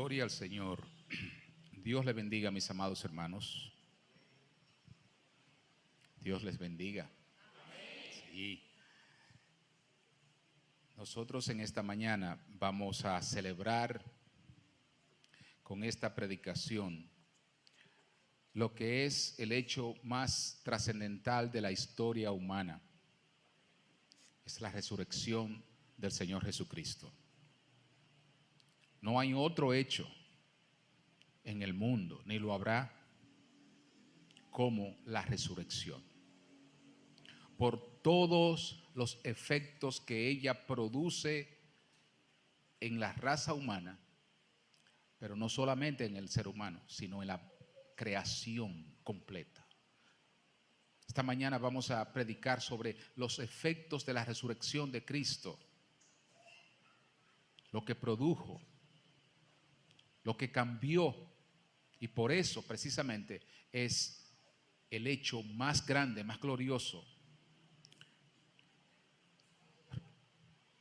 Gloria al Señor. Dios les bendiga, mis amados hermanos. Dios les bendiga. Sí. Nosotros en esta mañana vamos a celebrar con esta predicación lo que es el hecho más trascendental de la historia humana. Es la resurrección del Señor Jesucristo. No hay otro hecho en el mundo, ni lo habrá, como la resurrección. Por todos los efectos que ella produce en la raza humana, pero no solamente en el ser humano, sino en la creación completa. Esta mañana vamos a predicar sobre los efectos de la resurrección de Cristo, lo que produjo, lo que cambió, y por eso precisamente es el hecho más grande, más glorioso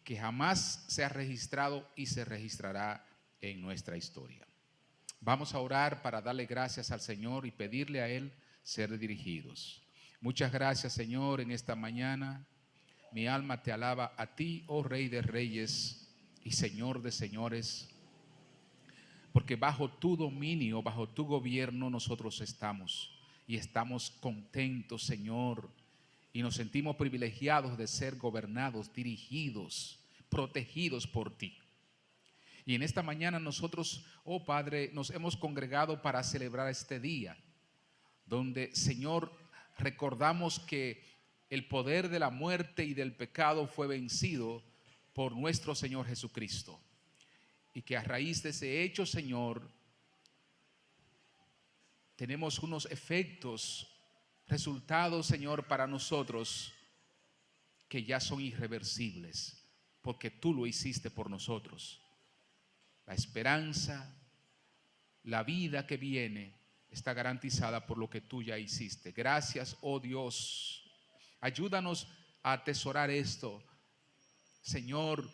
que jamás se ha registrado y se registrará en nuestra historia. Vamos a orar para darle gracias al Señor y pedirle a Él ser dirigidos. Muchas gracias, Señor, en esta mañana. Mi alma te alaba a ti, oh Rey de Reyes y Señor de Señores, porque bajo tu dominio, bajo tu gobierno nosotros estamos, y estamos contentos, Señor, y nos sentimos privilegiados de ser gobernados, dirigidos, protegidos por ti. Y en esta mañana nosotros, oh Padre, nos hemos congregado para celebrar este día, donde, Señor, recordamos que el poder de la muerte y del pecado fue vencido por nuestro Señor Jesucristo. Y que a raíz de ese hecho, Señor, tenemos unos efectos, resultados, Señor, para nosotros que ya son irreversibles, porque tú lo hiciste por nosotros. La esperanza, la vida que viene está garantizada por lo que tú ya hiciste. Gracias, oh Dios. Ayúdanos a atesorar esto, Señor,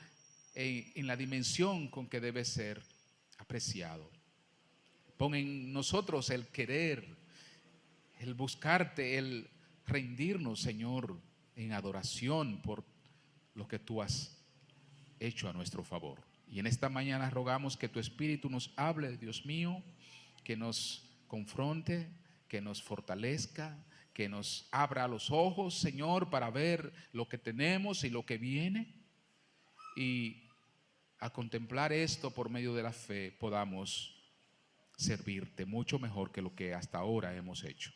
en la dimensión con que debe ser apreciado. Pon en nosotros el querer, el buscarte, el rendirnos, Señor, en adoración por lo que tú has hecho a nuestro favor. Y en esta mañana rogamos que tu Espíritu nos hable, Dios mío, que nos confronte, que nos fortalezca, que nos abra los ojos, Señor, para ver lo que tenemos y lo que viene. Y a contemplar esto por medio de la fe podamos servirte mucho mejor que lo que hasta ahora hemos hecho.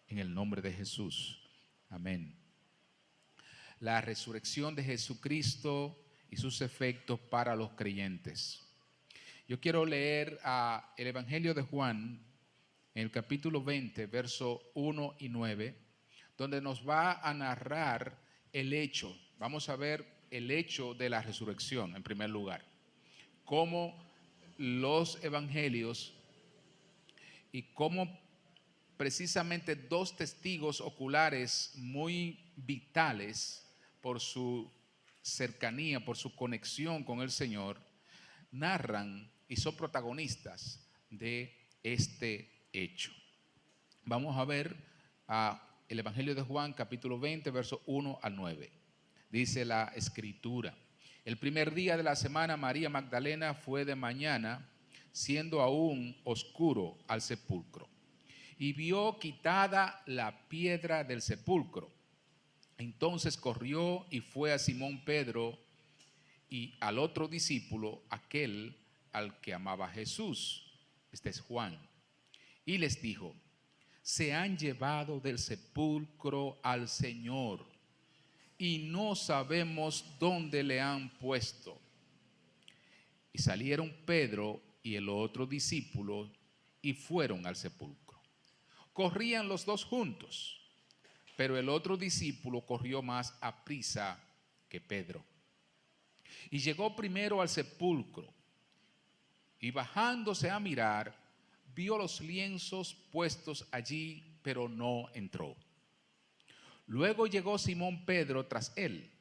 En el nombre de Jesús. Amén. La resurrección de Jesucristo y sus efectos para los creyentes. Yo quiero leer el Evangelio de Juan en el capítulo 20, versos 1 y 9, donde nos va a narrar el hecho. Vamos a ver el hecho de la resurrección en primer lugar. Cómo los evangelios y cómo precisamente dos testigos oculares muy vitales por su cercanía, por su conexión con el Señor, narran y son protagonistas de este hecho. Vamos a ver el Evangelio de Juan, capítulo 20, versos 1 al 9. Dice la Escritura: el primer día de la semana, María Magdalena fue de mañana, siendo aún oscuro, al sepulcro, y vio quitada la piedra del sepulcro. Entonces corrió y fue a Simón Pedro y al otro discípulo, aquel al que amaba Jesús, este es Juan, y les dijo: se han llevado del sepulcro al Señor y no sabemos dónde le han puesto. Y salieron Pedro y el otro discípulo y fueron al sepulcro. Corrían los dos juntos, pero el otro discípulo corrió más aprisa que Pedro. Y llegó primero al sepulcro, y bajándose a mirar, vio los lienzos puestos allí, pero no entró. Luego llegó Simón Pedro tras él,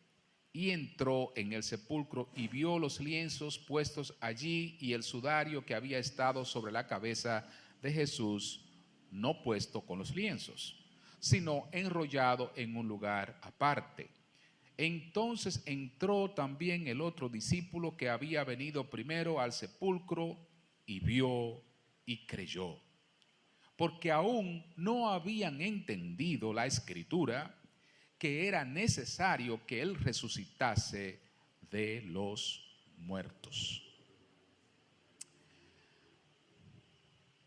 y entró en el sepulcro y vio los lienzos puestos allí y el sudario que había estado sobre la cabeza de Jesús, no puesto con los lienzos, sino enrollado en un lugar aparte. Entonces entró también el otro discípulo que había venido primero al sepulcro y vio y creyó, porque aún no habían entendido la escritura, que era necesario que él resucitase de los muertos.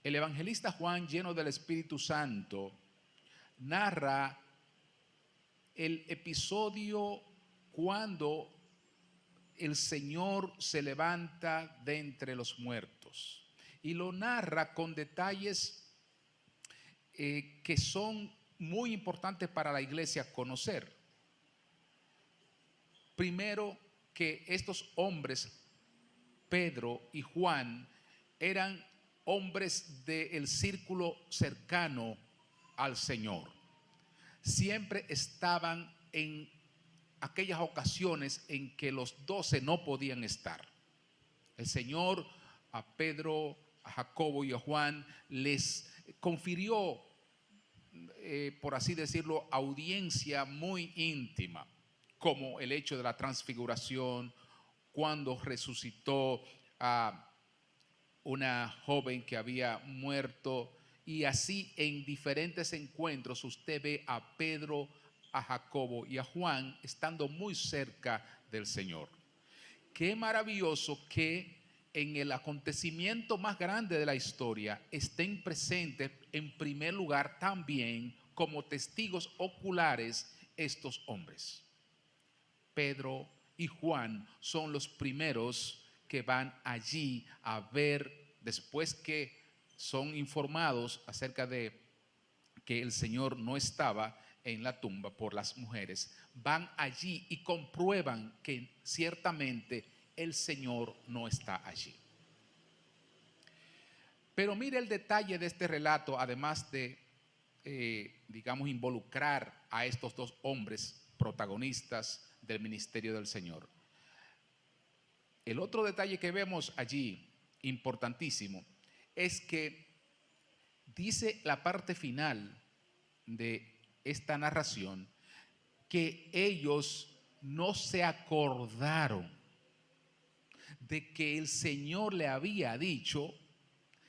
El evangelista Juan, lleno del Espíritu Santo, narra el episodio cuando el Señor se levanta de entre los muertos, y lo narra con detalles que son muy importantes para la iglesia conocer. Primero, que estos hombres, Pedro y Juan, eran hombres del círculo cercano al Señor. Siempre estaban en aquellas ocasiones en que los 12 no podían estar. El Señor a Pedro, a Jacobo y a Juan les confirió, por así decirlo, audiencia muy íntima, como el hecho de la transfiguración, cuando resucitó a una joven que había muerto, y así en diferentes encuentros usted ve a Pedro, a Jacobo y a Juan estando muy cerca del Señor. Qué maravilloso que en el acontecimiento más grande de la historia estén presentes en primer lugar también como testigos oculares estos hombres. Pedro y Juan son los primeros que van allí a ver, después que son informados acerca de que el Señor no estaba en la tumba por las mujeres, van allí y comprueban que ciertamente el Señor no está allí. Pero mire el detalle de este relato, además de, digamos, involucrar a estos dos hombres protagonistas del ministerio del Señor. El otro detalle que vemos allí, importantísimo, es que dice la parte final de esta narración que ellos no se acordaron de que el Señor le había dicho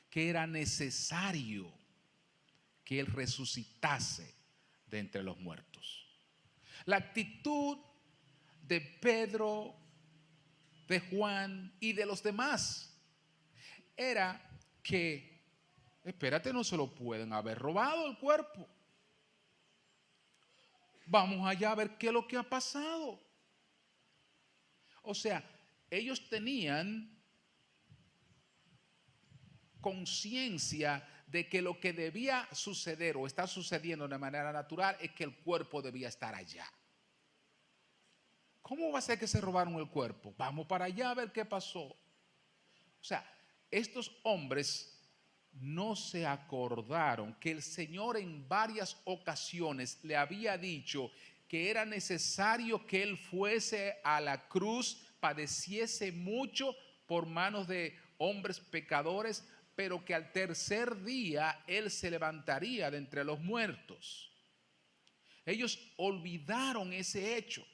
que era necesario que él resucitase de entre los muertos. La actitud de Pedro, de Juan y de los demás era que, espérate, no se lo pueden haber robado el cuerpo. Vamos allá a ver qué es lo que ha pasado. O sea, ellos tenían conciencia de que lo que debía suceder o está sucediendo de manera natural es que el cuerpo debía estar allá. ¿Cómo va a ser que se robaron el cuerpo? Vamos para allá a ver qué pasó. O sea, estos hombres no se acordaron que el Señor en varias ocasiones le había dicho que era necesario que él fuese a la cruz, padeciese mucho por manos de hombres pecadores, pero que al tercer día él se levantaría de entre los muertos. Ellos olvidaron ese hecho.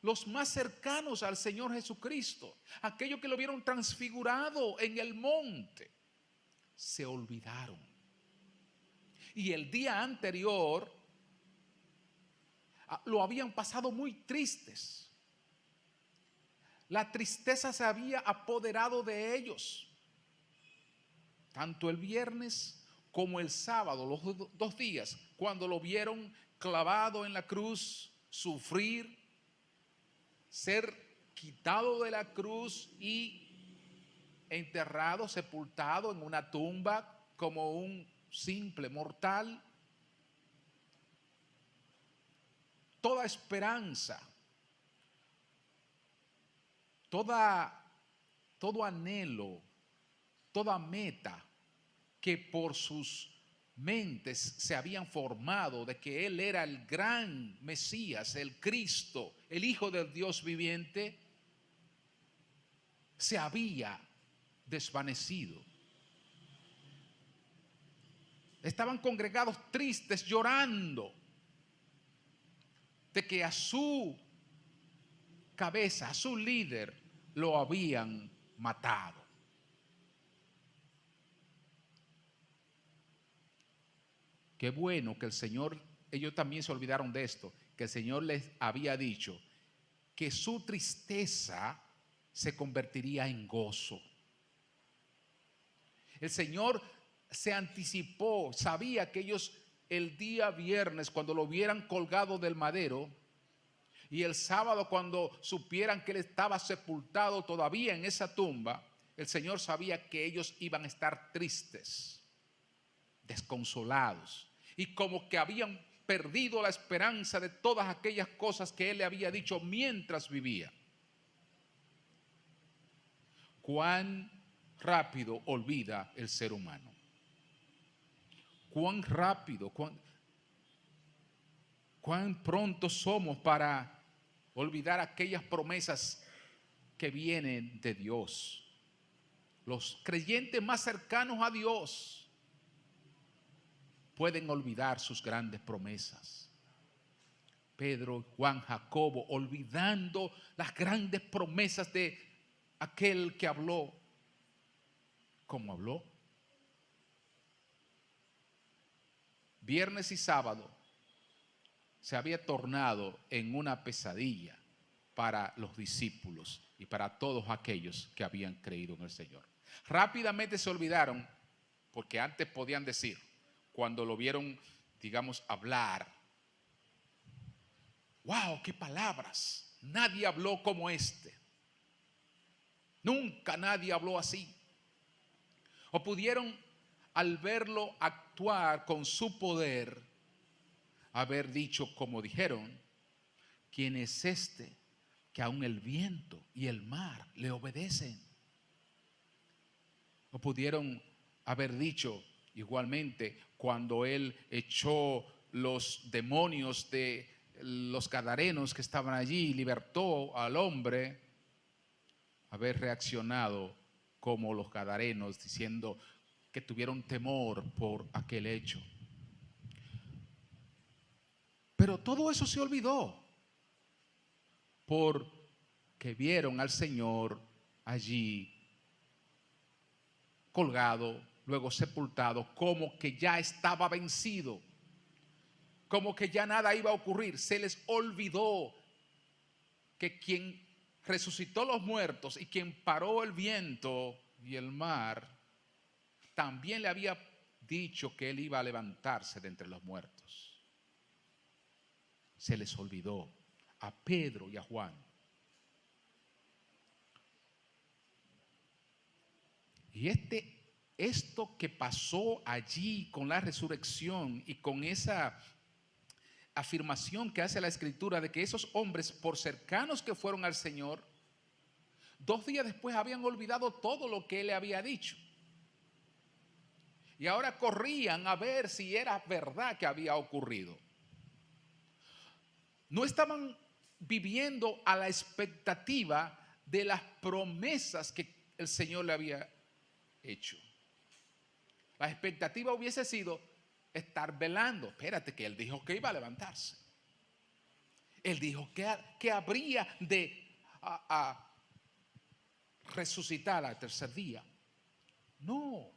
Los más cercanos al Señor Jesucristo, aquellos que lo vieron transfigurado en el monte, se olvidaron. Y el día anterior lo habían pasado muy tristes. La tristeza se había apoderado de ellos. Tanto el viernes como el sábado, los dos días, cuando lo vieron clavado en la cruz, sufrir, ser quitado de la cruz y enterrado, sepultado en una tumba como un simple mortal. Toda esperanza, todo anhelo, toda meta que por sus mentes se habían formado de que Él era el gran Mesías, el Cristo, el Hijo del Dios viviente, se había desvanecido. Estaban congregados tristes, llorando de que a su cabeza, a su líder, lo habían matado. Qué bueno que el Señor, ellos también se olvidaron de esto, que el Señor les había dicho que su tristeza se convertiría en gozo. El Señor se anticipó, sabía que ellos el día viernes, cuando lo vieran colgado del madero, y el sábado cuando supieran que él estaba sepultado todavía en esa tumba, el Señor sabía que ellos iban a estar tristes, desconsolados, y como que habían perdido la esperanza de todas aquellas cosas que Él le había dicho mientras vivía. Cuán rápido olvida el ser humano. Cuán rápido, cuán pronto somos para olvidar aquellas promesas que vienen de Dios. Los creyentes más cercanos a Dios pueden olvidar sus grandes promesas. Pedro, Juan, Jacobo, olvidando las grandes promesas de aquel que habló. ¿Cómo habló? Viernes y sábado se había tornado en una pesadilla para los discípulos y para todos aquellos que habían creído en el Señor. Rápidamente se olvidaron, porque antes podían decir, cuando lo vieron, digamos, hablar, wow, qué palabras, nadie habló como este, nunca nadie habló así. O pudieron, al verlo actuar con su poder, haber dicho como dijeron, ¿quién es este que aún el viento y el mar le obedecen? O pudieron haber dicho igualmente, cuando él echó los demonios de los gadarenos que estaban allí y libertó al hombre, haber reaccionado como los gadarenos, diciendo que tuvieron temor por aquel hecho. Pero todo eso se olvidó, porque vieron al Señor allí colgado, luego sepultado, como que ya estaba vencido, como que ya nada iba a ocurrir. Se les olvidó que quien resucitó los muertos y quien paró el viento y el mar, también le había dicho que él iba a levantarse de entre los muertos. Se les olvidó a Pedro y a Juan. Y esto que pasó allí con la resurrección y con esa afirmación que hace la Escritura de que esos hombres, por cercanos que fueron al Señor, 2 días después habían olvidado todo lo que Él le había dicho. Y ahora corrían a ver si era verdad que había ocurrido. No estaban viviendo a la expectativa de las promesas que el Señor le había hecho. La expectativa hubiese sido estar velando. Espérate, que Él dijo que iba a levantarse. Él dijo que habría de resucitar al tercer día. No,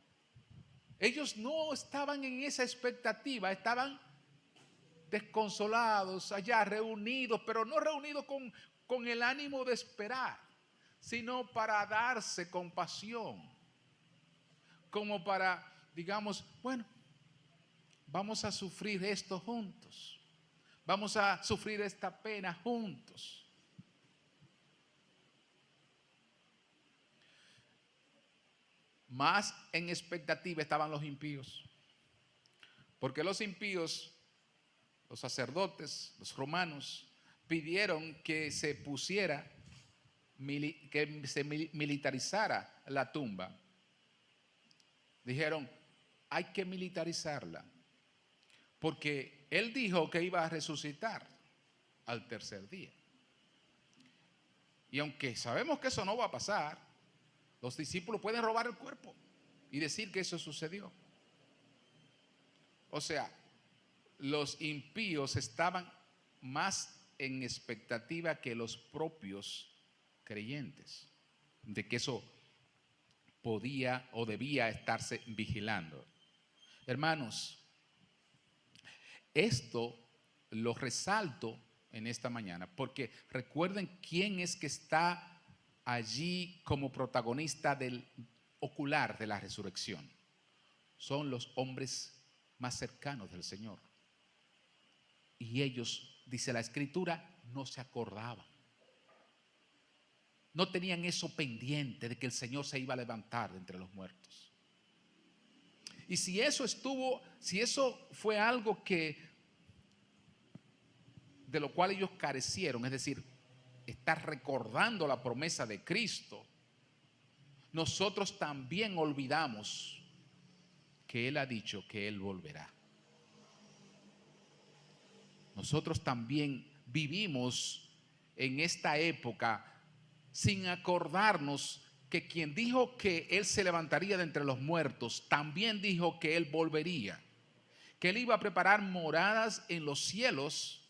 ellos no estaban en esa expectativa, estaban desconsolados allá, reunidos, pero no reunidos con el ánimo de esperar, sino para darse compasión, como para, digamos, bueno, vamos a sufrir esto juntos, vamos a sufrir esta pena juntos. Más en expectativa estaban los impíos, porque los impíos, los sacerdotes, los romanos, pidieron que se pusiera, que se militarizara la tumba. Dijeron, hay que militarizarla, porque Él dijo que iba a resucitar al tercer día. Y aunque sabemos que eso no va a pasar, los discípulos pueden robar el cuerpo y decir que eso sucedió. O sea, los impíos estaban más en expectativa que los propios creyentes de que eso podía o debía estarse vigilando. Hermanos, esto lo resalto en esta mañana porque recuerden quién es que está allí como protagonista del ocular de la resurrección. Son los hombres más cercanos del Señor. Y ellos, dice la Escritura, no se acordaban. No tenían eso pendiente de que el Señor se iba a levantar de entre los muertos. Y si eso fue algo de lo cual ellos carecieron, es decir, estar recordando la promesa de Cristo, nosotros también olvidamos que Él ha dicho que Él volverá. Nosotros también vivimos en esta época sin acordarnos que quien dijo que Él se levantaría de entre los muertos, también dijo que Él volvería, que Él iba a preparar moradas en los cielos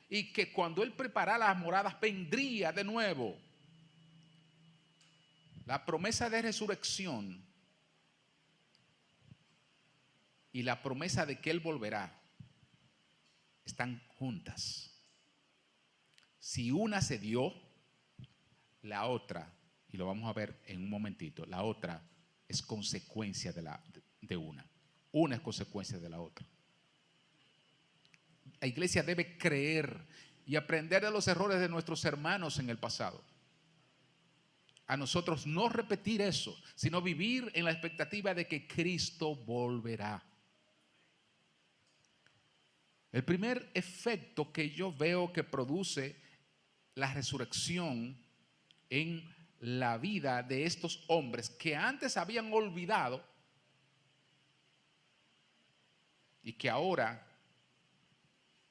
y que cuando Él preparara las moradas vendría de nuevo. La promesa de resurrección y la promesa de que Él volverá están juntas. Si una se dio, la otra, y lo vamos a ver en un momentito, la otra es consecuencia de una. Una es consecuencia de la otra. La iglesia debe creer y aprender de los errores de nuestros hermanos en el pasado. A nosotros no repetir eso, sino vivir en la expectativa de que Cristo volverá. El primer efecto que yo veo que produce la resurrección en la vida de estos hombres que antes habían olvidado y que ahora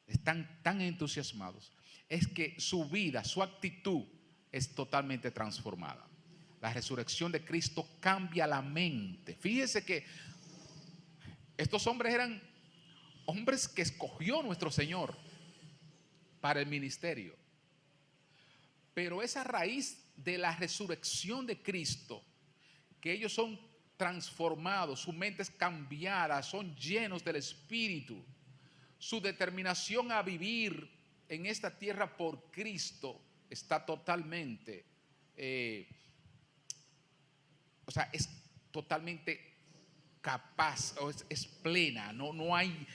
están tan entusiasmados, es que su vida, su actitud es totalmente transformada. La resurrección de Cristo cambia la mente. Fíjese que estos hombres eran hombres que escogió nuestro Señor para el ministerio. Pero esa raíz de la resurrección de Cristo, que ellos son transformados, su mente es cambiada, son llenos del Espíritu, su determinación a vivir en esta tierra por Cristo está totalmente, es totalmente capaz, o es plena, no hay,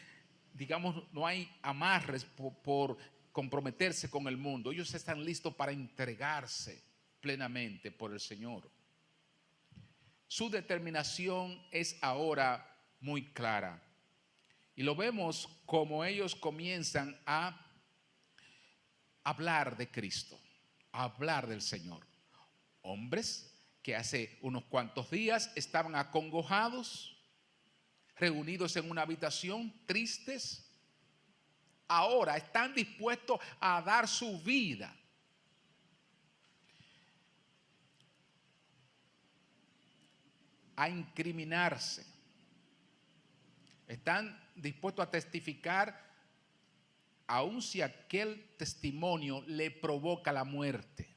no hay amarres por comprometerse con el mundo. Ellos están listos para entregarse plenamente por el Señor. Su determinación es ahora muy clara. Y lo vemos como ellos comienzan a hablar de Cristo, a hablar del Señor. Hombres que hace unos cuantos días estaban acongojados, reunidos en una habitación, tristes, ahora están dispuestos a dar su vida. A incriminarse. Están dispuestos a testificar aun si aquel testimonio le provoca la muerte.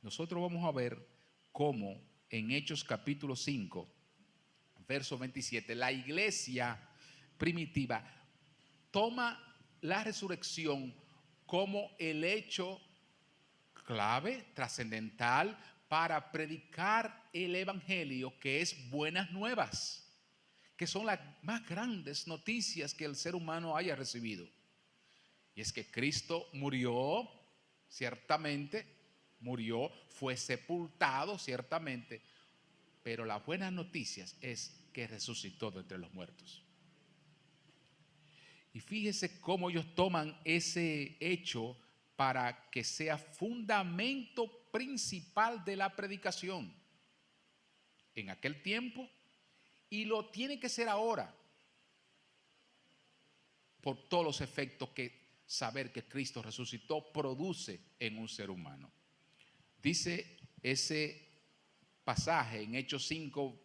Nosotros vamos a ver cómo en Hechos capítulo 5, verso 27, la iglesia primitiva toma la resurrección como el hecho clave, trascendental para predicar el evangelio, que es buenas nuevas, que son las más grandes noticias que el ser humano haya recibido. Y es que Cristo murió, ciertamente, murió, fue sepultado, ciertamente, pero las buenas noticias es que resucitó de entre los muertos. Y fíjese cómo ellos toman ese hecho para que sea fundamento principal de la predicación. en aquel tiempo y lo tiene que ser ahora, por todos los efectos que saber que Cristo resucitó produce en un ser humano. Dice ese pasaje en Hechos 5,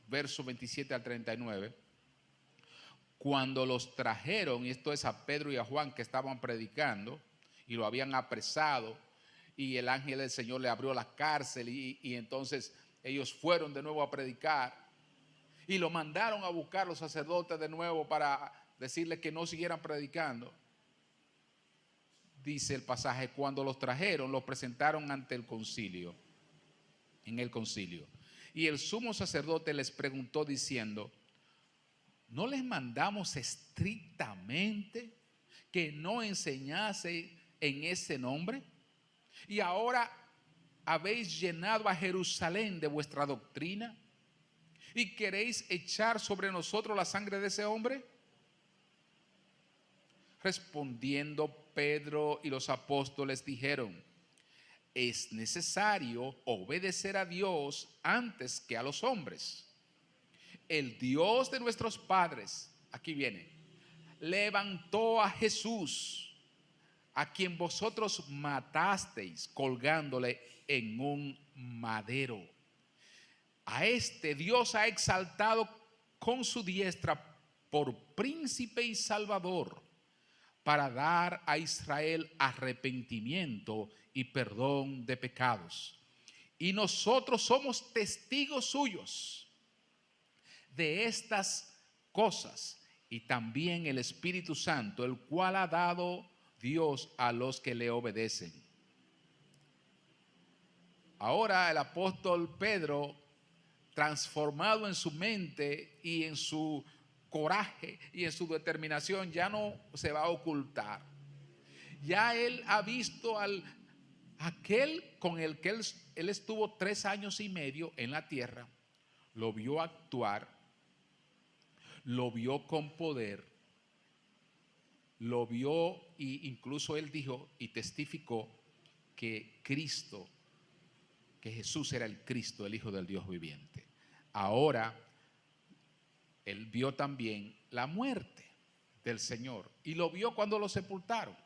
versos 27 al 39, cuando los trajeron, y esto es a Pedro y a Juan que estaban predicando y lo habían apresado, y el ángel del Señor le abrió la cárcel y entonces ellos fueron de nuevo a predicar y lo mandaron a buscar los sacerdotes de nuevo para decirles que no siguieran predicando. Dice el pasaje, cuando los trajeron, los presentaron ante el concilio, en el concilio. Y el sumo sacerdote les preguntó diciendo, ¿no les mandamos estrictamente que no enseñase en ese nombre? Y ahora habéis llenado a Jerusalén de vuestra doctrina y queréis echar sobre nosotros la sangre de ese hombre. Respondiendo Pedro y los apóstoles dijeron, es necesario obedecer a Dios antes que a los hombres. El Dios de nuestros padres, aquí viene, levantó a Jesús, a quien vosotros matasteis colgándole en un madero. A este Dios ha exaltado con su diestra por príncipe y salvador, para dar a Israel arrepentimiento y perdón de pecados. Y nosotros somos testigos suyos de estas cosas, y también el Espíritu Santo, el cual ha dado Dios a los que le obedecen. Ahora el apóstol Pedro, transformado en su mente y en su coraje y en su determinación, ya no se va a ocultar. Ya él ha visto aquel con el que él estuvo 3 años y medio en la tierra, lo vio actuar, lo vio con poder, lo vio e incluso él dijo y testificó que Cristo, que Jesús era el Cristo, el Hijo del Dios viviente. Ahora él vio también la muerte del Señor y lo vio cuando lo sepultaron.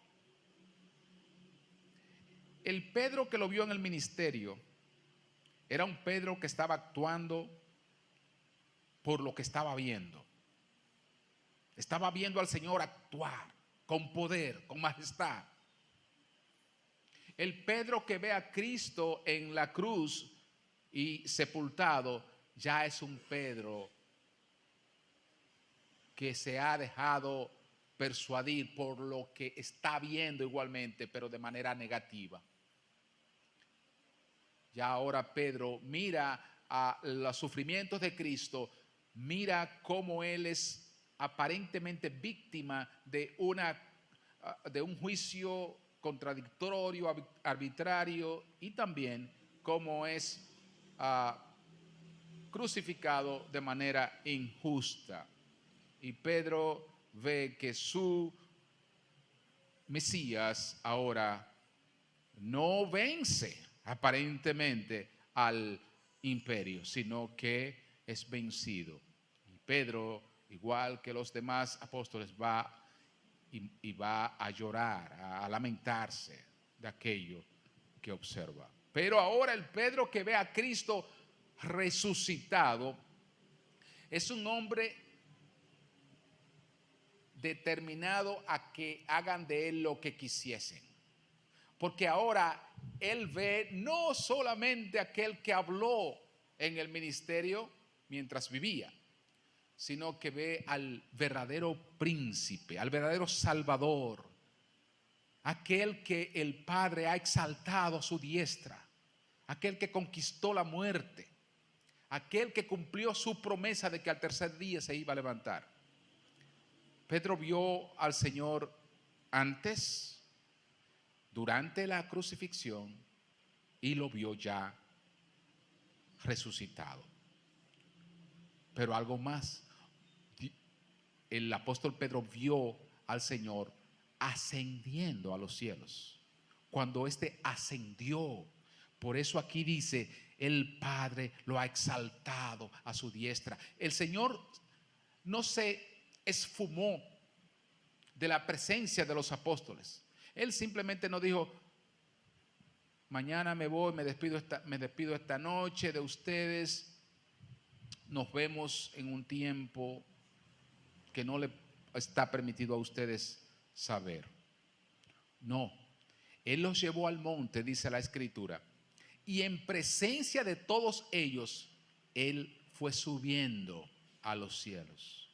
El Pedro que lo vio en el ministerio era un Pedro que estaba actuando por lo que estaba viendo. Estaba viendo al Señor actuar con poder, con majestad. El Pedro que ve a Cristo en la cruz y sepultado ya es un Pedro que se ha dejado persuadir por lo que está viendo igualmente, pero de manera negativa. Ya ahora Pedro mira a los sufrimientos de Cristo, mira cómo él es aparentemente víctima de un juicio contradictorio, arbitrario, y también cómo es crucificado de manera injusta. Y Pedro ve que su Mesías ahora no vence aparentemente al imperio, sino que es vencido. Y Pedro, igual que los demás apóstoles, va a llorar, a lamentarse de aquello que observa. Pero ahora el Pedro que ve a Cristo resucitado es un hombre determinado a que hagan de él lo que quisiesen. Porque ahora él ve no solamente aquel que habló en el ministerio mientras vivía, sino que ve al verdadero príncipe, al verdadero salvador, aquel que el Padre ha exaltado a su diestra, aquel que conquistó la muerte, aquel que cumplió su promesa de que al tercer día se iba a levantar. Pedro vio al Señor antes, durante la crucifixión, y lo vio ya resucitado. Pero algo más, el apóstol Pedro vio al Señor ascendiendo a los cielos. Cuando éste ascendió, por eso aquí dice, el Padre lo ha exaltado a su diestra. El Señor no se esfumó de la presencia de los apóstoles. Él simplemente no dijo: mañana me voy, me despido esta noche de ustedes, nos vemos en un tiempo que no le está permitido a ustedes saber. No, Él los llevó al monte, dice la Escritura, y en presencia de todos ellos, Él fue subiendo a los cielos.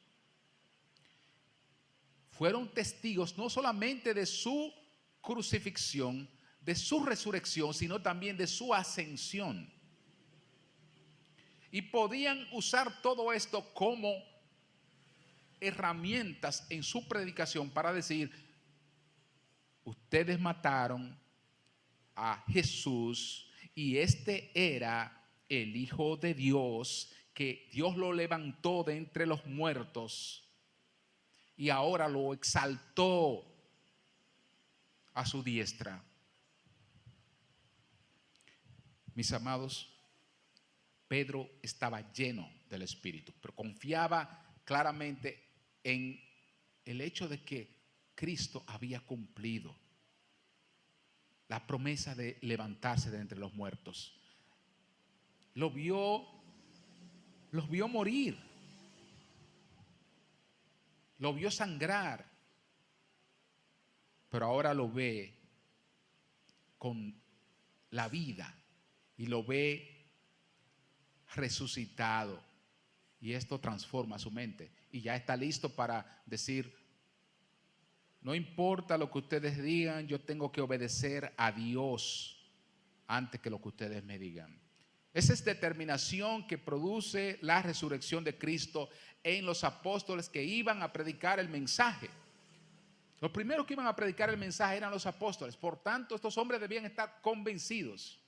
Fueron testigos no solamente de su crucifixión, de su resurrección, sino también de su ascensión. Y podían usar todo esto como herramientas en su predicación para decir: ustedes mataron a Jesús y este era el Hijo de Dios, que Dios lo levantó de entre los muertos y ahora lo exaltó a su diestra. Mis amados, Pedro estaba lleno del Espíritu, pero confiaba claramente en el hecho de que Cristo había cumplido la promesa de levantarse de entre los muertos. Los vio morir, lo vio sangrar, pero ahora lo ve con la vida y lo ve resucitado, y esto transforma su mente y ya está listo para decir: no importa lo que ustedes digan, yo tengo que obedecer a Dios antes que lo que ustedes me digan. Esa es determinación que produce la resurrección de Cristo en los apóstoles que iban a predicar el mensaje. Los primeros que iban a predicar el mensaje eran los apóstoles. Por tanto, estos hombres debían estar convencidos,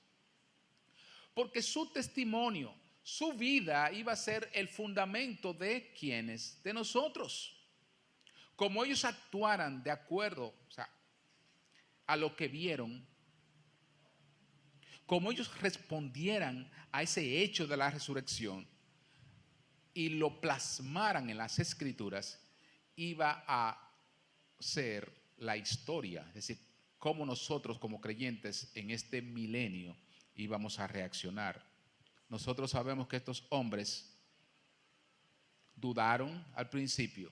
porque su testimonio, su vida iba a ser el fundamento de quienes, de nosotros. Como ellos actuaran de acuerdo, a lo que vieron, como ellos respondieran a ese hecho de la resurrección y lo plasmaran en las Escrituras, iba a ser la historia, es decir, cómo nosotros como creyentes en este milenio íbamos a reaccionar. Nosotros sabemos que estos hombres dudaron al principio,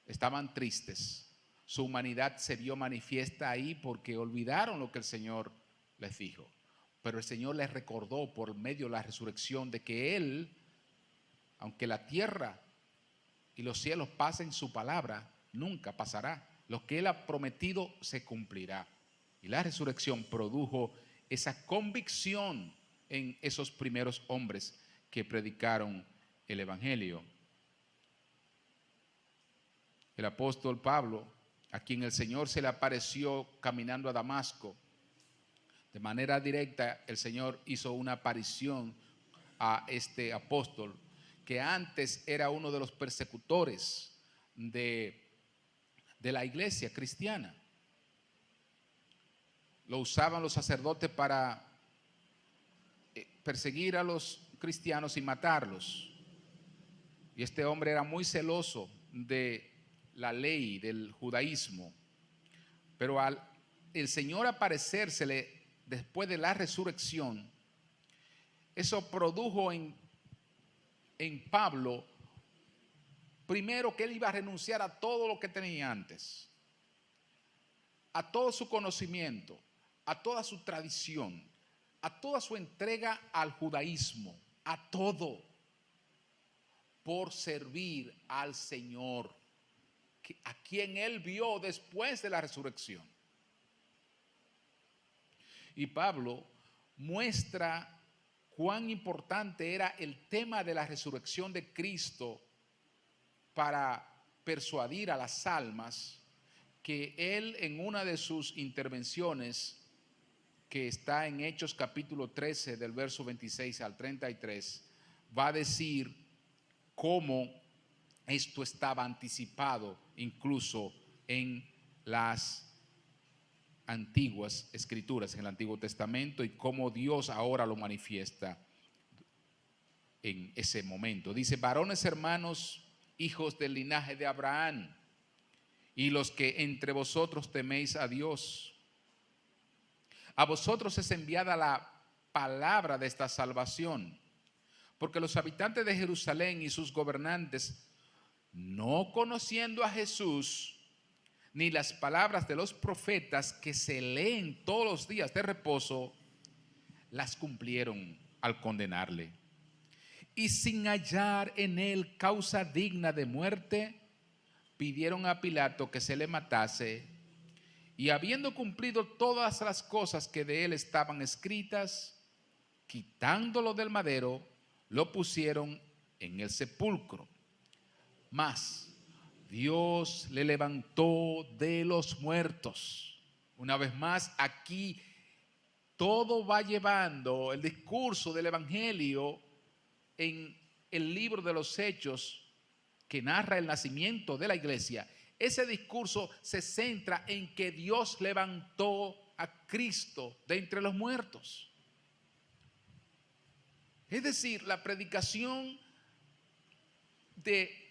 estaban tristes, su humanidad se vio manifiesta ahí porque olvidaron lo que el Señor les dijo, pero el Señor les recordó por medio de la resurrección de que Él, aunque la tierra y los cielos pasen, su palabra nunca pasará. Lo que Él ha prometido se cumplirá. Y la resurrección produjo esa convicción en esos primeros hombres que predicaron el Evangelio. El apóstol Pablo, a quien el Señor se le apareció caminando a Damasco, de manera directa el Señor hizo una aparición a este apóstol, que antes era uno de los persecutores de la iglesia cristiana. Lo usaban los sacerdotes para perseguir a los cristianos y matarlos. Y este hombre era muy celoso de la ley del judaísmo. Pero al el Señor aparecérsele después de la resurrección, eso produjo en Pablo, primero, que él iba a renunciar a todo lo que tenía antes, a todo su conocimiento, a toda su tradición, a toda su entrega al judaísmo, a todo, por servir al Señor, a quien él vio después de la resurrección. Y Pablo muestra cuán importante era el tema de la resurrección de Cristo para persuadir a las almas, que él en una de sus intervenciones, que está en Hechos capítulo 13 del verso 26 al 33, va a decir cómo esto estaba anticipado incluso en las antiguas escrituras en el Antiguo Testamento y cómo Dios ahora lo manifiesta en ese momento. Dice: varones hermanos, hijos del linaje de Abraham, y los que entre vosotros teméis a Dios, a vosotros es enviada la palabra de esta salvación, porque los habitantes de Jerusalén y sus gobernantes, no conociendo a Jesús, ni las palabras de los profetas que se leen todos los días de reposo, las cumplieron al condenarle. Y sin hallar en él causa digna de muerte, pidieron a Pilato que se le matase, y habiendo cumplido todas las cosas que de él estaban escritas, quitándolo del madero, lo pusieron en el sepulcro. Mas Dios le levantó de los muertos. Una vez más, aquí todo va llevando el discurso del Evangelio en el libro de los Hechos, que narra el nacimiento de la iglesia. Ese discurso se centra en que Dios levantó a Cristo de entre los muertos. Es decir, la predicación de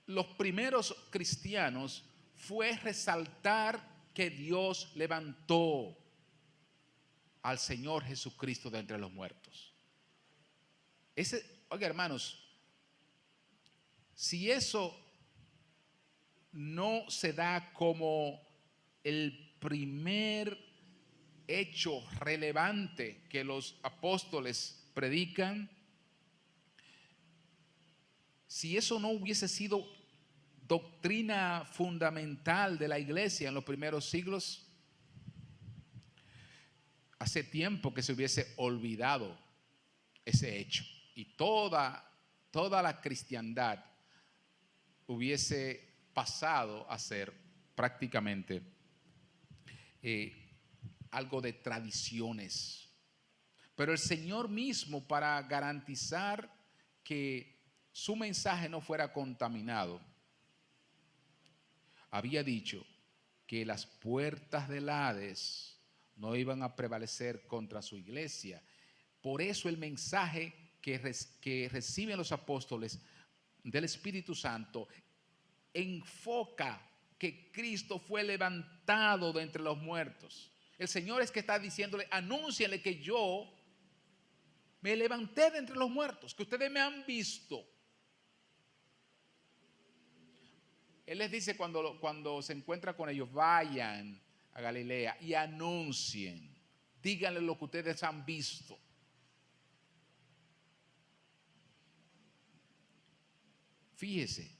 los primeros cristianos fue resaltar que Dios levantó al Señor Jesucristo de entre los muertos. Oiga, hermanos, si eso no se da como el primer hecho relevante que los apóstoles predican, si eso no hubiese sido doctrina fundamental de la iglesia en los primeros siglos, hace tiempo que se hubiese olvidado ese hecho y toda la cristiandad hubiese pasado a ser prácticamente algo de tradiciones. Pero el Señor mismo, para garantizar que su mensaje no fuera contaminado, había dicho que las puertas del Hades no iban a prevalecer contra su iglesia. Por eso el mensaje que reciben los apóstoles del Espíritu Santo enfoca que Cristo fue levantado de entre los muertos. El Señor es que está diciéndole: anúnciale que yo me levanté de entre los muertos, que ustedes me han visto. Él les dice cuando se encuentra con ellos: vayan a Galilea y anuncien, díganle lo que ustedes han visto. Fíjese,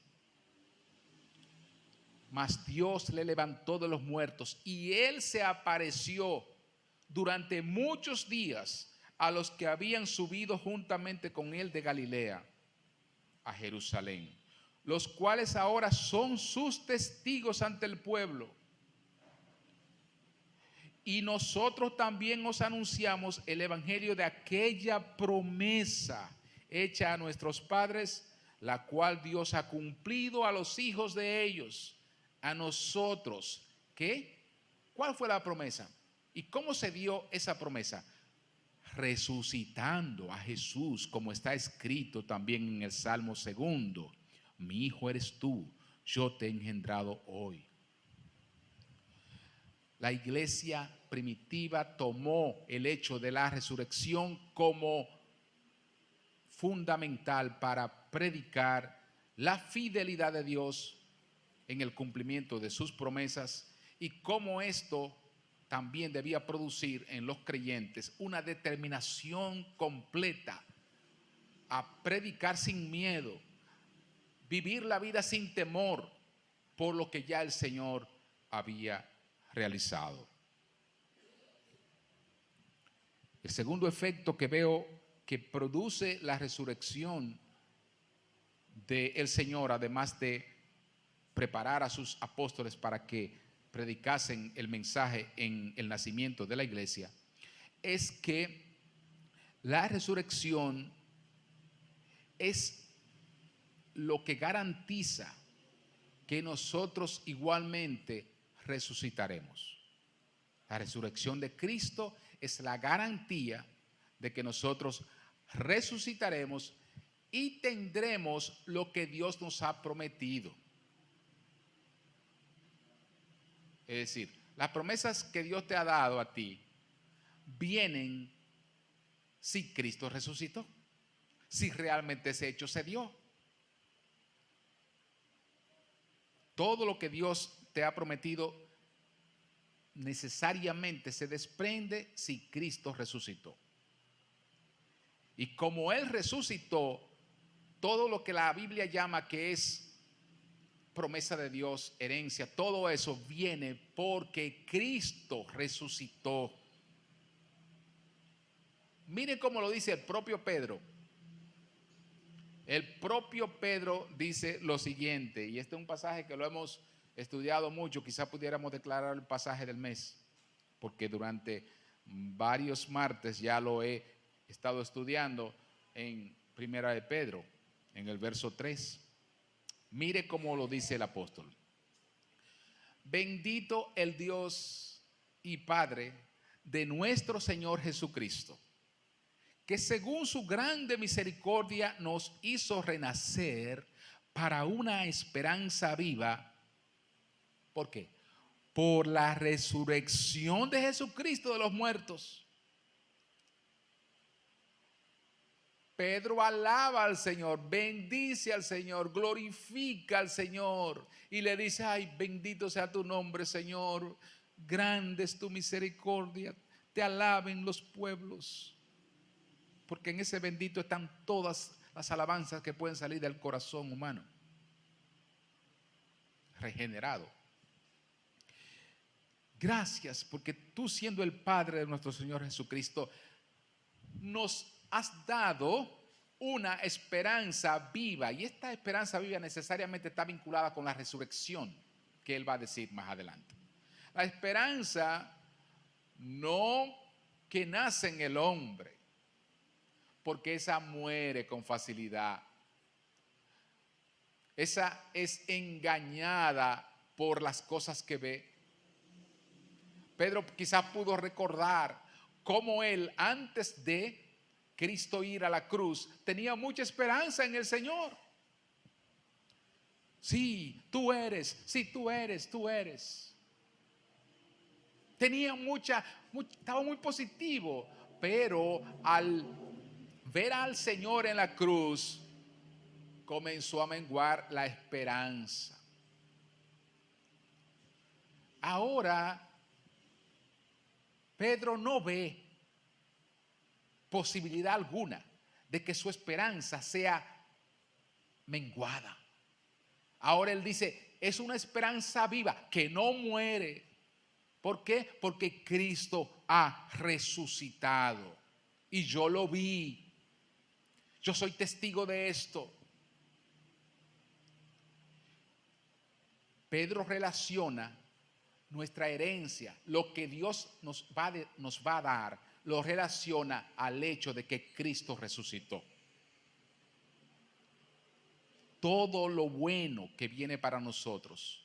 mas Dios le levantó de los muertos y él se apareció durante muchos días a los que habían subido juntamente con él de Galilea a Jerusalén, los cuales ahora son sus testigos ante el pueblo. Y nosotros también os anunciamos el evangelio de aquella promesa hecha a nuestros padres, la cual Dios ha cumplido a los hijos de ellos, a nosotros. ¿Qué? ¿Cuál fue la promesa? ¿Y cómo se dio esa promesa? Resucitando a Jesús, como está escrito también en el Salmo 2: mi hijo eres tú, yo te he engendrado hoy. La iglesia primitiva tomó el hecho de la resurrección como fundamental para predicar la fidelidad de Dios en el cumplimiento de sus promesas y cómo esto también debía producir en los creyentes una determinación completa a predicar sin miedo, vivir la vida sin temor por lo que ya el Señor había realizado. El segundo efecto que veo que produce la resurrección del Señor, además de preparar a sus apóstoles para que predicasen el mensaje en el nacimiento de la iglesia, es que la resurrección es lo que garantiza que nosotros igualmente resucitaremos. La resurrección de Cristo es la garantía de que nosotros resucitaremos y tendremos lo que Dios nos ha prometido. Es decir, las promesas que Dios te ha dado a ti vienen si Cristo resucitó, si realmente ese hecho se dio. Todo lo que Dios te ha prometido necesariamente se desprende si Cristo resucitó. Y como Él resucitó, todo lo que la Biblia llama que es promesa de Dios, herencia, todo eso viene porque Cristo resucitó. Miren cómo lo dice el propio Pedro. El propio Pedro dice lo siguiente, y este es un pasaje que lo hemos estudiado mucho, quizá pudiéramos declarar el pasaje del mes, porque durante varios martes ya lo he estado estudiando en Primera de Pedro, en el verso 3. Mire cómo lo dice el apóstol. Bendito el Dios y Padre de nuestro Señor Jesucristo, que según su grande misericordia nos hizo renacer para una esperanza viva. ¿Por qué? Por la resurrección de Jesucristo de los muertos. Pedro alaba al Señor, bendice al Señor, glorifica al Señor y le dice: ay, bendito sea tu nombre, Señor, grande es tu misericordia, te alaben los pueblos. Porque en ese bendito están todas las alabanzas que pueden salir del corazón humano regenerado. Gracias porque tú, siendo el Padre de nuestro Señor Jesucristo, nos has dado una esperanza viva, y esta esperanza viva necesariamente está vinculada con la resurrección que Él va a decir más adelante. La esperanza no que nace en el hombre, porque esa muere con facilidad. Esa es engañada por las cosas que ve. Pedro quizás pudo recordar cómo él, antes de Cristo ir a la cruz, tenía mucha esperanza en el Señor. Sí, tú eres, sí, tú eres. Tenía estaba muy positivo, pero al ver al Señor en la cruz, comenzó a menguar la esperanza. Ahora, Pedro no ve posibilidad alguna de que su esperanza sea menguada. Ahora él dice, es una esperanza viva que no muere. ¿Por qué? Porque Cristo ha resucitado y yo lo vi. Yo soy testigo de esto. Pedro relaciona nuestra herencia, lo que Dios nos va a dar, lo relaciona al hecho de que Cristo resucitó. Todo lo bueno que viene para nosotros,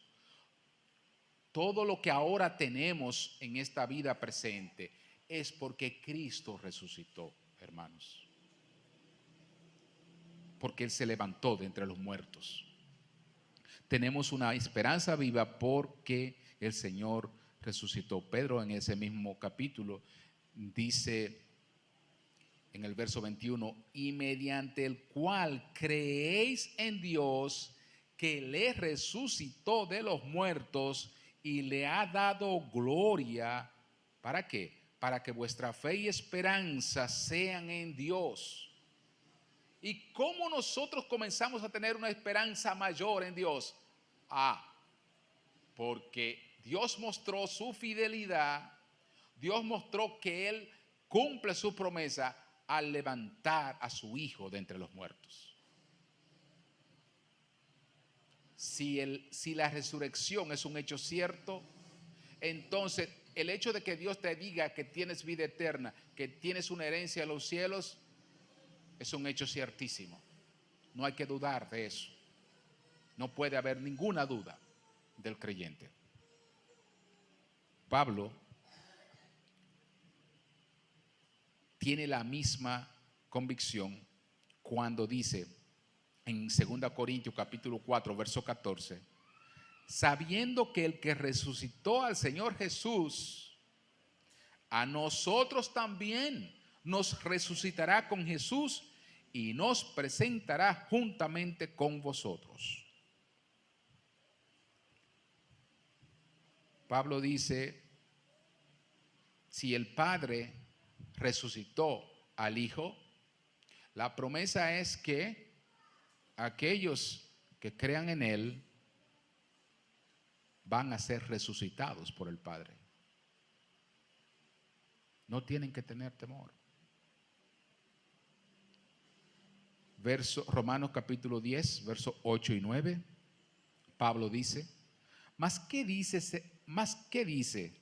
todo lo que ahora tenemos en esta vida presente, es porque Cristo resucitó, hermanos. Porque Él se levantó de entre los muertos. Tenemos una esperanza viva porque el Señor resucitó. Pedro, en ese mismo capítulo, dice en el verso 21, y mediante el cual creéis en Dios, que le resucitó de los muertos y le ha dado gloria. ¿Para qué? Para que vuestra fe y esperanza sean en Dios. ¿Y cómo nosotros comenzamos a tener una esperanza mayor en Dios? Porque Dios mostró su fidelidad, Dios mostró que Él cumple su promesa al levantar a su Hijo de entre los muertos. Si la resurrección es un hecho cierto, entonces el hecho de que Dios te diga que tienes vida eterna, que tienes una herencia en los cielos, es un hecho ciertísimo. No hay que dudar de eso. No puede haber ninguna duda del creyente. Pablo tiene la misma convicción cuando dice en 2 Corintios capítulo 4, verso 14, sabiendo que el que resucitó al Señor Jesús, a nosotros también nos resucitará con Jesús y nos presentará juntamente con vosotros. Pablo dice, si el Padre resucitó al Hijo, la promesa es que aquellos que crean en Él van a ser resucitados por el Padre. No tienen que tener temor. Romanos capítulo 10, versos 8 y 9, Pablo dice, ¿Mas qué dice?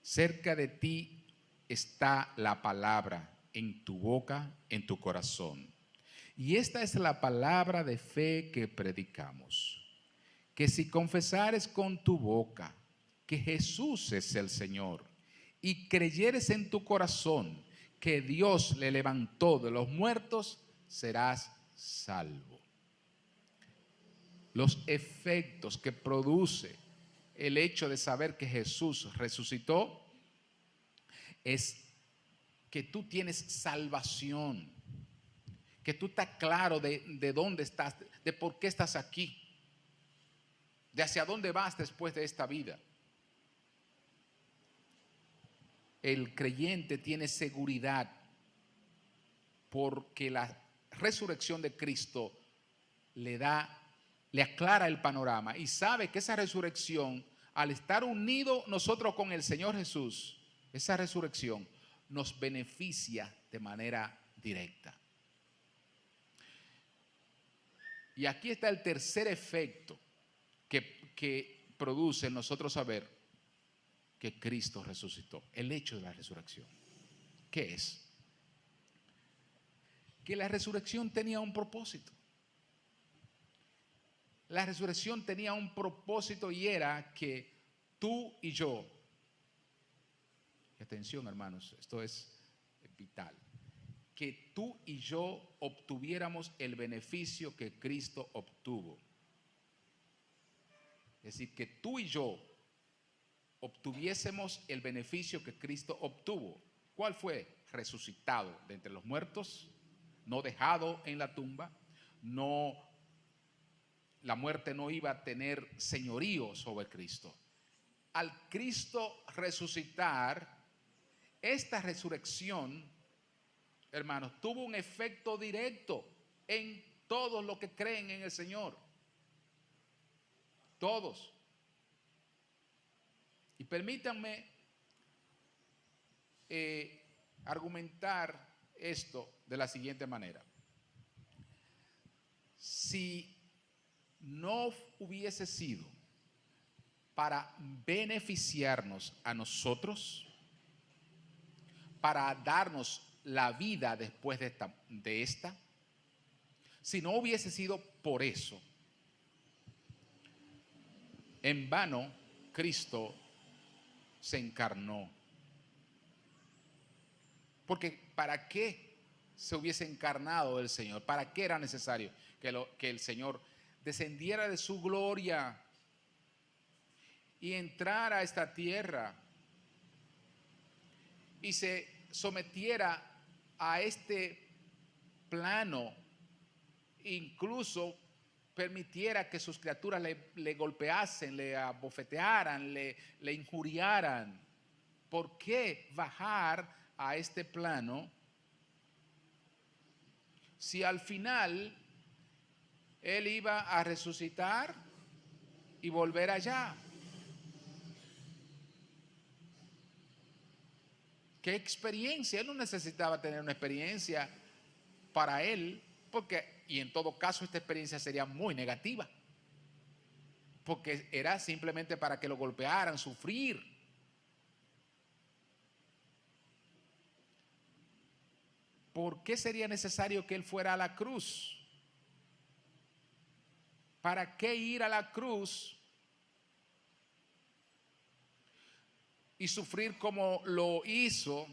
Cerca de ti está la palabra, en tu boca, en tu corazón. Y esta es la palabra de fe que predicamos, que si confesares con tu boca que Jesús es el Señor y creyeres en tu corazón que Dios le levantó de los muertos, serás salvo. Los efectos que produce el hecho de saber que Jesús resucitó es que tú tienes salvación, que tú estás claro de dónde estás, de por qué estás aquí, de hacia dónde vas después de esta vida. El creyente tiene seguridad porque la resurrección de Cristo le aclara el panorama y sabe que esa resurrección, al estar unidos nosotros con el Señor Jesús, esa resurrección nos beneficia de manera directa. Y aquí está el tercer efecto que produce en nosotros saber que Cristo resucitó, el hecho de la resurrección. ¿Qué es? Que la resurrección tenía un propósito. La resurrección tenía un propósito y era que tú y yo, atención hermanos, esto es vital, que tú y yo obtuviéramos el beneficio que Cristo obtuvo. Es decir, que tú y yo obtuviésemos el beneficio que Cristo obtuvo. ¿Cuál fue? Resucitado de entre los muertos, no dejado en la tumba, la muerte no iba a tener señorío sobre Cristo. Al Cristo resucitar, esta resurrección, hermanos, tuvo un efecto directo en todos los que creen en el Señor. Todos. Y permítanme argumentar esto de la siguiente manera. Si no hubiese sido para beneficiarnos a nosotros, para darnos la vida después de esta, si no hubiese sido por eso, en vano Cristo se encarnó. Porque ¿para qué se hubiese encarnado el Señor? ¿Para qué era necesario que el Señor descendiera de su gloria y entrara a esta tierra y se sometiera a este plano, incluso permitiera que sus criaturas le golpeasen, le abofetearan, le injuriaran? ¿Por qué bajar a este plano si al final Él iba a resucitar y volver allá? ¿Qué experiencia? Él no necesitaba tener una experiencia para Él, y en todo caso esta experiencia sería muy negativa, porque era simplemente para que lo golpearan, sufrir. ¿Por qué sería necesario que Él fuera a la cruz? ¿Para qué ir a la cruz y sufrir como lo hizo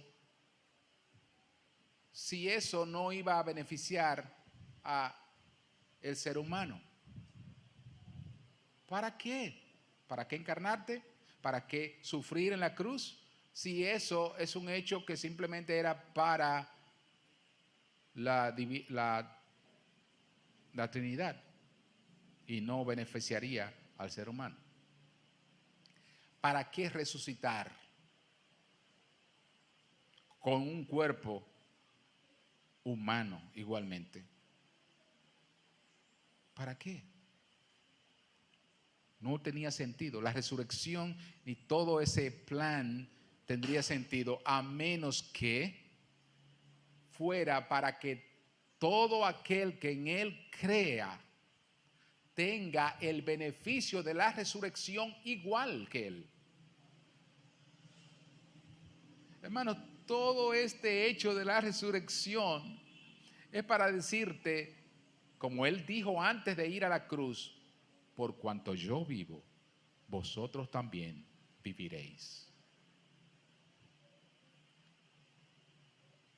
si eso no iba a beneficiar a el ser humano? ¿Para qué? ¿Para qué encarnarte? ¿Para qué sufrir en la cruz? Si eso es un hecho que simplemente era para la Trinidad y no beneficiaría al ser humano. ¿Para qué resucitar con un cuerpo humano igualmente? ¿Para qué? No tenía sentido. La resurrección y todo ese plan tendría sentido a menos que fuera para que todo aquel que en él crea tenga el beneficio de la resurrección igual que él. Hermanos, todo este hecho de la resurrección es para decirte, como él dijo antes de ir a la cruz, por cuanto yo vivo, vosotros también viviréis.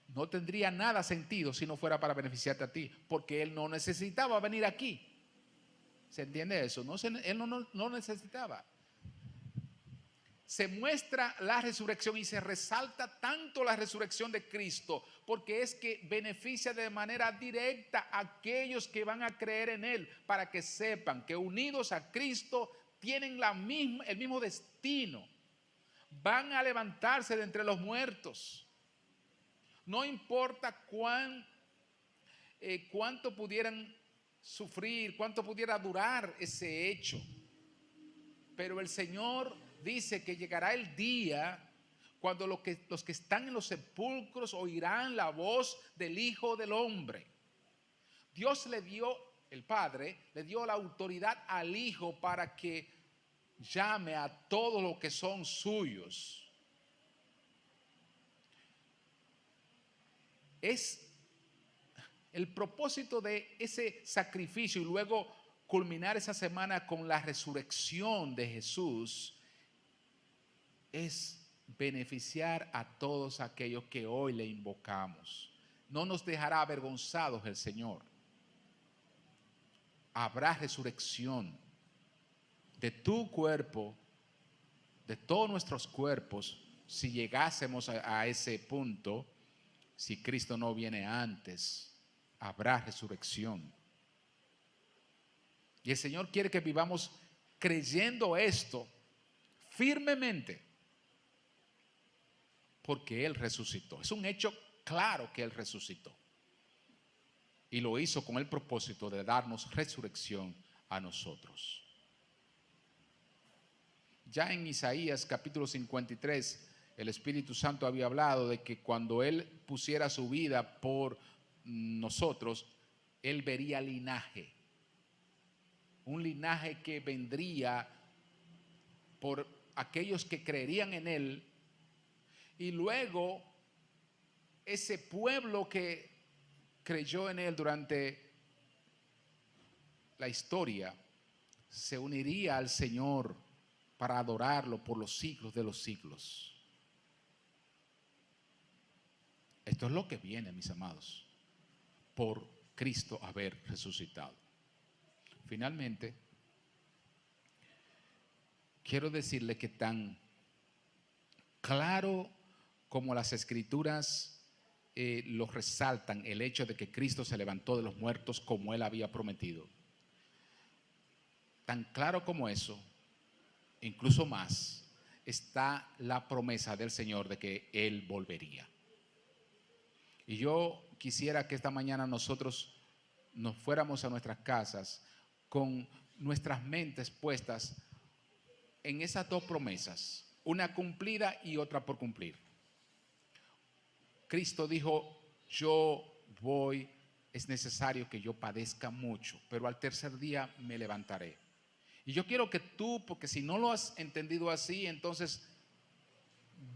No tendría nada sentido si no fuera para beneficiarte a ti, porque él no necesitaba venir aquí. ¿Se entiende eso? Él no necesitaba. Se muestra la resurrección y se resalta tanto la resurrección de Cristo porque es que beneficia de manera directa a aquellos que van a creer en Él, para que sepan que unidos a Cristo tienen el mismo destino. Van a levantarse de entre los muertos. No importa cuánto pudieran sufrir, cuánto pudiera durar ese hecho. Pero el Señor dice que llegará el día cuando los que están en los sepulcros oirán la voz del Hijo del Hombre. Dios le dio, el Padre, le dio la autoridad al Hijo para que llame a todos los que son suyos. Es el propósito de ese sacrificio y luego culminar esa semana con la resurrección de Jesús es beneficiar a todos aquellos que hoy le invocamos. No nos dejará avergonzados el Señor. Habrá resurrección de tu cuerpo, de todos nuestros cuerpos, si llegásemos a ese punto, si Cristo no viene antes, habrá resurrección. Y el Señor quiere que vivamos creyendo esto firmemente, porque Él resucitó. Es un hecho claro que Él resucitó. Y lo hizo con el propósito de darnos resurrección a nosotros. Ya en Isaías capítulo 53, el Espíritu Santo había hablado de que cuando Él pusiera su vida por nosotros, Él vería linaje. Un linaje que vendría por aquellos que creerían en Él. Y luego ese pueblo que creyó en Él durante la historia se uniría al Señor para adorarlo por los siglos de los siglos. Esto es lo que viene, mis amados, por Cristo haber resucitado. Finalmente, quiero decirle que tan claro como las Escrituras lo resaltan, el hecho de que Cristo se levantó de los muertos como Él había prometido, tan claro como eso, incluso más, está la promesa del Señor de que Él volvería. Y yo quisiera que esta mañana nosotros nos fuéramos a nuestras casas con nuestras mentes puestas en esas dos promesas, una cumplida y otra por cumplir. Cristo dijo, es necesario que yo padezca mucho, pero al tercer día me levantaré. Y yo quiero que tú, porque si no lo has entendido así, entonces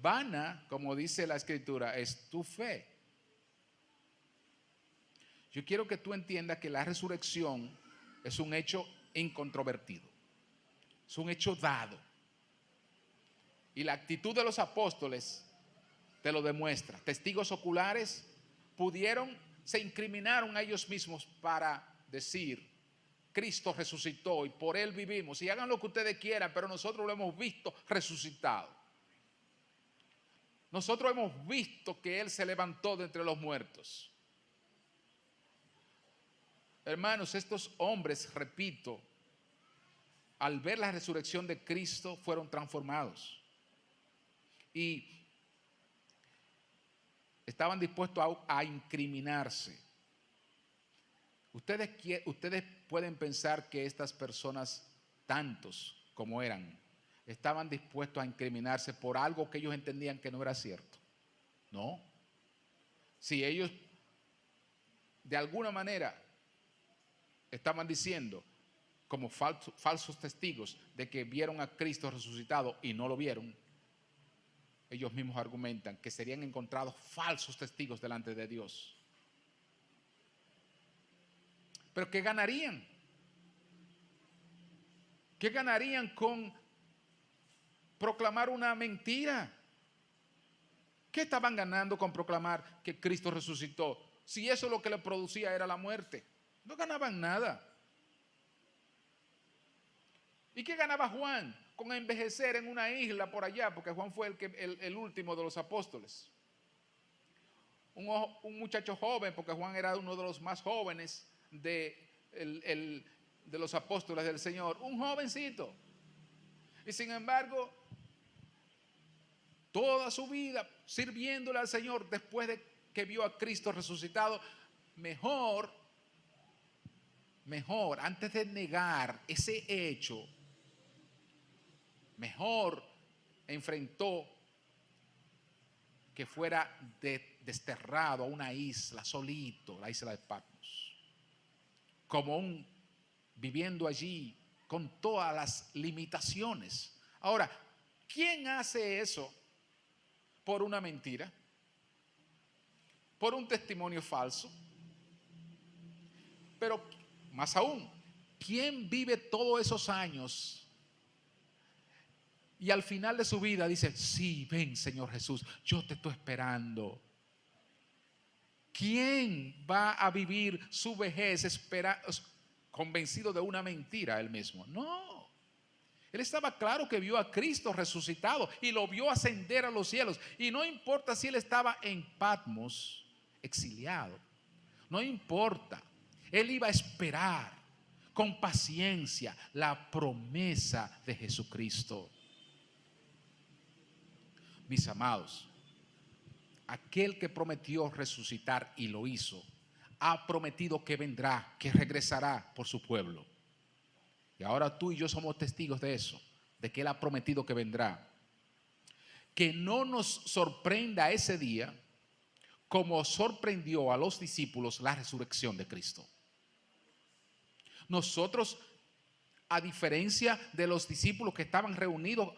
vana, como dice la Escritura, es tu fe. Yo quiero que tú entiendas que la resurrección es un hecho incontrovertido, es un hecho dado. Y la actitud de los apóstoles te lo demuestra. Testigos oculares, se incriminaron a ellos mismos para decir: Cristo resucitó y por Él vivimos, y hagan lo que ustedes quieran, pero nosotros lo hemos visto resucitado. Nosotros hemos visto que Él se levantó de entre los muertos. Hermanos, estos hombres, repito, al ver la resurrección de Cristo fueron transformados y estaban dispuestos a incriminarse. Ustedes pueden pensar que estas personas, tantos como eran, estaban dispuestos a incriminarse por algo que ellos entendían que no era cierto. No. Si ellos de alguna manera estaban diciendo, como falsos testigos, de que vieron a Cristo resucitado y no lo vieron, ellos mismos argumentan que serían encontrados falsos testigos delante de Dios. Pero ¿qué ganarían? ¿Qué ganarían con proclamar una mentira? ¿Qué estaban ganando con proclamar que Cristo resucitó? Si eso lo que le producía era la muerte. No ganaban nada. ¿Y qué ganaba Juan con envejecer en una isla por allá? Porque Juan fue el último de los apóstoles. Un muchacho joven, porque Juan era uno de los más jóvenes de los apóstoles del Señor. Un jovencito. Y sin embargo, toda su vida sirviéndole al Señor, después de que vio a Cristo resucitado, mejor, antes de negar ese hecho, mejor enfrentó que fuera desterrado a una isla, solito, la isla de Patmos, como viviendo allí con todas las limitaciones. Ahora, ¿quién hace eso por una mentira? ¿Por un testimonio falso? Pero más aún, ¿quién vive todos esos años y al final de su vida dice: sí, ven Señor Jesús, yo te estoy esperando? ¿Quién va a vivir su vejez convencido de una mentira él mismo? No. Él estaba claro que vio a Cristo resucitado y lo vio ascender a los cielos. Y no importa si él estaba en Patmos, exiliado. No importa. Él iba a esperar con paciencia la promesa de Jesucristo. Mis amados, aquel que prometió resucitar y lo hizo, ha prometido que vendrá, que regresará por su pueblo. Y ahora tú y yo somos testigos de eso, de que Él ha prometido que vendrá. Que no nos sorprenda ese día como sorprendió a los discípulos la resurrección de Cristo. Nosotros, a diferencia de los discípulos que estaban reunidos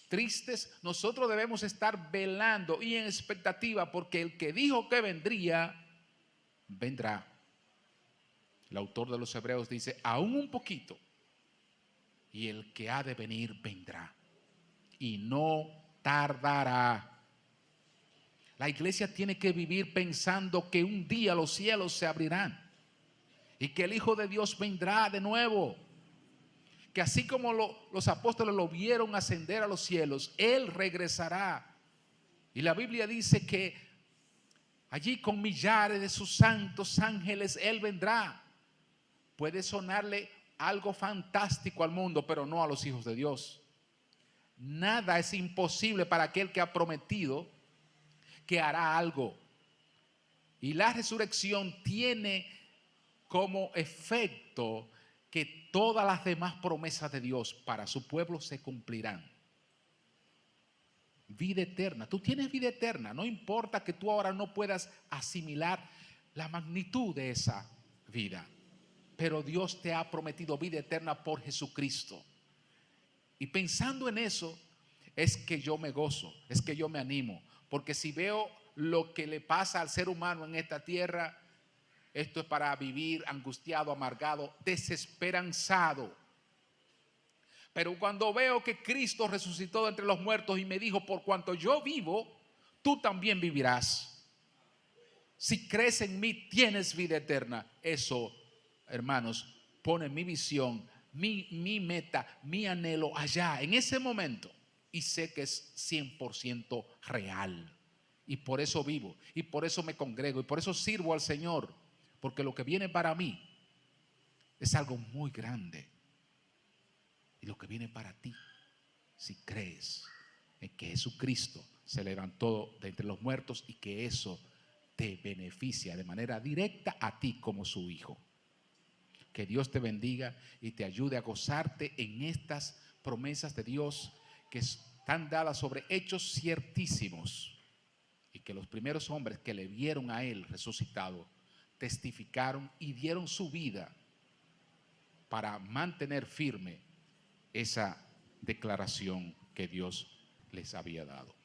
tristes, nosotros debemos estar velando y en expectativa, porque el que dijo que vendría, vendrá. El autor de los Hebreos dice: aún un poquito, y el que ha de venir vendrá, y no tardará. La iglesia tiene que vivir pensando que un día los cielos se abrirán y que el Hijo de Dios vendrá de nuevo. Que así como los apóstoles lo vieron ascender a los cielos, Él regresará. Y la Biblia dice que allí con millares de sus santos ángeles Él vendrá. Puede sonarle algo fantástico al mundo, pero no a los hijos de Dios. Nada es imposible para aquel que ha prometido que hará algo. Y la resurrección tiene como efecto que todas las demás promesas de Dios para su pueblo se cumplirán. Vida eterna. Tú tienes vida eterna. No importa que tú ahora no puedas asimilar la magnitud de esa vida, pero Dios te ha prometido vida eterna por Jesucristo. Y pensando en eso, es que yo me gozo, es que yo me animo. Porque si veo lo que le pasa al ser humano en esta tierra, esto es para vivir angustiado, amargado, desesperanzado. Pero cuando veo que Cristo resucitó de entre los muertos y me dijo: por cuanto yo vivo, tú también vivirás. Si crees en mí, tienes vida eterna. Eso, hermanos, pone mi visión, mi meta, mi anhelo allá, en ese momento. Y sé que es 100% real. Y por eso vivo, y por eso me congrego, y por eso sirvo al Señor. Porque lo que viene para mí es algo muy grande. Y lo que viene para ti, si crees en que Jesucristo se levantó de entre los muertos y que eso te beneficia de manera directa a ti como su hijo. Que Dios te bendiga y te ayude a gozarte en estas promesas de Dios que están dadas sobre hechos ciertísimos, y que los primeros hombres que le vieron a él resucitado testificaron y dieron su vida para mantener firme esa declaración que Dios les había dado.